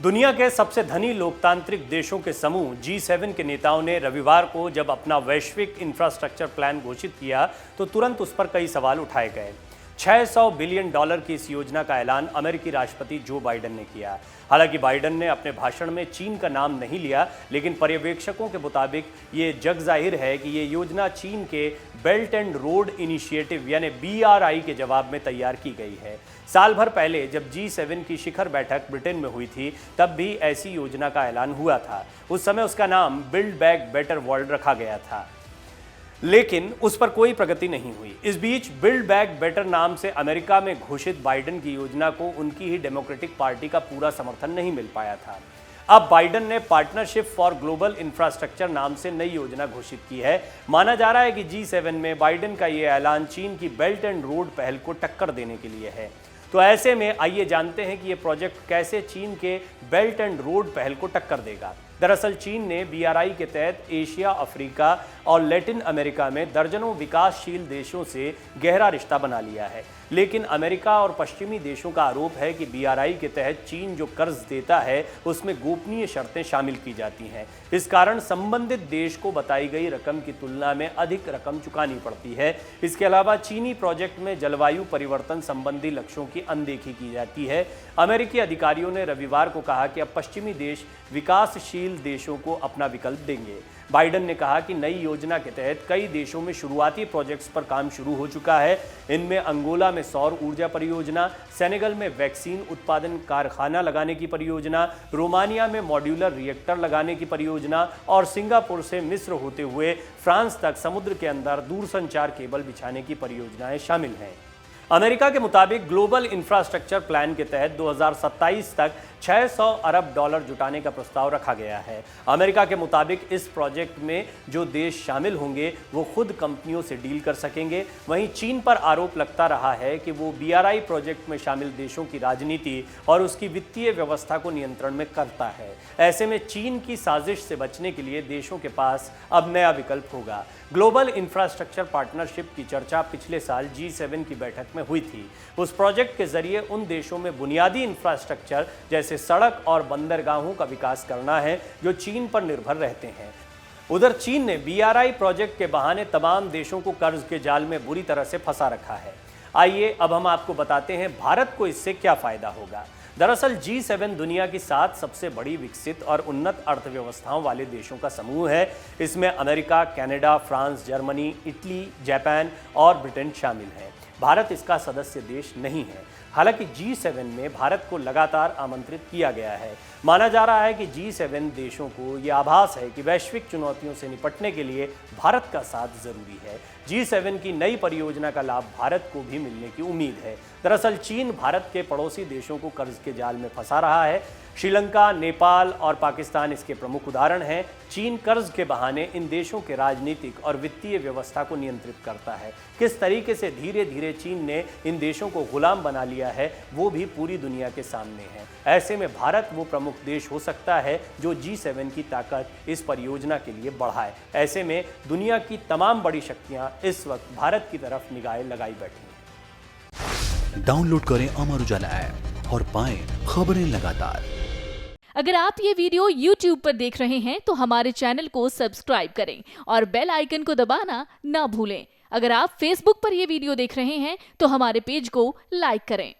दुनिया के सबसे धनी लोकतांत्रिक देशों के समूह G7 के नेताओं ने रविवार को जब अपना वैश्विक इंफ्रास्ट्रक्चर प्लान घोषित किया तो तुरंत उस पर कई सवाल उठाए गए। $600 बिलियन की इस योजना का ऐलान अमेरिकी राष्ट्रपति जो बाइडेन ने किया। हालांकि बाइडेन ने अपने भाषण में चीन का नाम नहीं लिया, लेकिन पर्यवेक्षकों के मुताबिक ये जग जाहिर है कि ये योजना चीन के बेल्ट एंड रोड इनिशिएटिव यानी BRI के जवाब में तैयार की गई है। साल भर पहले जब G7 की शिखर बैठक ब्रिटेन में हुई थी, तब भी ऐसी योजना का ऐलान हुआ था। उस समय उसका नाम बिल्ड बैक बेटर वर्ल्ड रखा गया था, लेकिन उस पर कोई प्रगति नहीं हुई। इस बीच बिल्ड बैक बेटर नाम से अमेरिका में घोषित बाइडेन की योजना को उनकी ही डेमोक्रेटिक पार्टी का पूरा समर्थन नहीं मिल पाया था। अब बाइडेन ने पार्टनरशिप फॉर ग्लोबल इंफ्रास्ट्रक्चर नाम से नई योजना घोषित की है। माना जा रहा है कि G7 में बाइडेन का ये ऐलान चीन की बेल्ट एंड रोड पहल को टक्कर देने के लिए है। तो ऐसे में आइए जानते हैं कि ये प्रोजेक्ट कैसे चीन के बेल्ट एंड रोड पहल को टक्कर देगा। दरअसल चीन ने BRI के तहत एशिया, अफ्रीका और लैटिन अमेरिका में दर्जनों विकासशील देशों से गहरा रिश्ता बना लिया है, लेकिन अमेरिका और पश्चिमी देशों का आरोप है कि BRI के तहत चीन जो कर्ज देता है उसमें गोपनीय शर्तें शामिल की जाती हैं। इस कारण संबंधित देश को बताई गई रकम की तुलना में अधिक रकम चुकानी पड़ती है। इसके अलावा चीनी प्रोजेक्ट में जलवायु परिवर्तन संबंधी लक्ष्यों की अनदेखी की जाती है। अमेरिकी अधिकारियों ने रविवार को कहा कि अब पश्चिमी देश विकासशील देशों को अपना विकल्प देंगे। बाइडेन ने कहा कि नई योजना के तहत कई देशों में शुरुआती प्रोजेक्ट्स पर काम शुरू हो चुका है। इनमें अंगोला में सौर ऊर्जा परियोजना, सेनेगल में वैक्सीन उत्पादन कारखाना लगाने की परियोजना, रोमानिया में मॉड्यूलर रिएक्टर लगाने की परियोजना और सिंगापुर से मिस्र होते हुए फ्रांस तक समुद्र के अंदर दूरसंचार केबल बिछाने की परियोजनाएं शामिल हैं। अमेरिका के मुताबिक ग्लोबल इंफ्रास्ट्रक्चर प्लान के तहत 2027 तक $600 अरब जुटाने का प्रस्ताव रखा गया है। अमेरिका के मुताबिक इस प्रोजेक्ट में जो देश शामिल होंगे वो खुद कंपनियों से डील कर सकेंगे। वहीं चीन पर आरोप लगता रहा है कि वो BRI प्रोजेक्ट में शामिल देशों की राजनीति और उसकी वित्तीय व्यवस्था को नियंत्रण में करता है। ऐसे में चीन की साजिश से बचने के लिए देशों के पास अब नया विकल्प होगा। ग्लोबल इंफ्रास्ट्रक्चर पार्टनरशिप की चर्चा पिछले साल G7 की बैठक में हुई थी। उस प्रोजेक्ट के जरिए उन देशों में बुनियादी इंफ्रास्ट्रक्चर जैसे सड़क और बंदरगाहों का विकास करना है जो चीन पर निर्भर रहते हैं। उधर चीन ने BRI प्रोजेक्ट के बहाने तमाम देशों को कर्ज के जाल में बुरी तरह से फंसा रखा है। आइए अब हम आपको बताते हैं भारत को इससे क्या फायदा होगा। दरअसल G7 दुनिया की 7 सबसे बड़ी विकसित और उन्नत अर्थव्यवस्थाओं वाले देशों का समूह है। इसमें America, Canada, France, Germany, Italy, Japan और ब्रिटेन शामिल हैं। भारत इसका सदस्य देश नहीं है। हालांकि G7 में भारत को लगातार आमंत्रित किया गया है। माना जा रहा है कि G7 देशों को यह आभास है कि वैश्विक चुनौतियों से निपटने के लिए भारत का साथ जरूरी है। G7 की नई परियोजना का लाभ भारत को भी मिलने की उम्मीद है। दरअसल चीन भारत के पड़ोसी देशों को कर्ज के जाल में फंसा रहा है। श्रीलंका, नेपाल और पाकिस्तान इसके प्रमुख उदाहरण हैं। चीन कर्ज के बहाने इन देशों के राजनीतिक और वित्तीय व्यवस्था को नियंत्रित करता है। किस तरीके से धीरे धीरे चीन ने इन देशों को गुलाम बना लिया है वो भी पूरी दुनिया के सामने है। ऐसे में भारत वो प्रमुख देश हो सकता है जो G7 की ताकत इस परियोजना के लिए बढ़ाए। ऐसे में दुनिया की तमाम बड़ी शक्तियां इस वक्त भारत की तरफ निगाहें लगाई बैठी हैं। डाउनलोड करें अमर उजाला ऐप और पाएं खबरें लगातार। अगर आप ये वीडियो YouTube पर देख रहे हैं तो हमारे चैनल को सब्सक्राइब करें और बेल आइकन को दबाना ना भूलें। अगर आप Facebook पर ये वीडियो देख रहे हैं तो हमारे पेज को लाइक करें।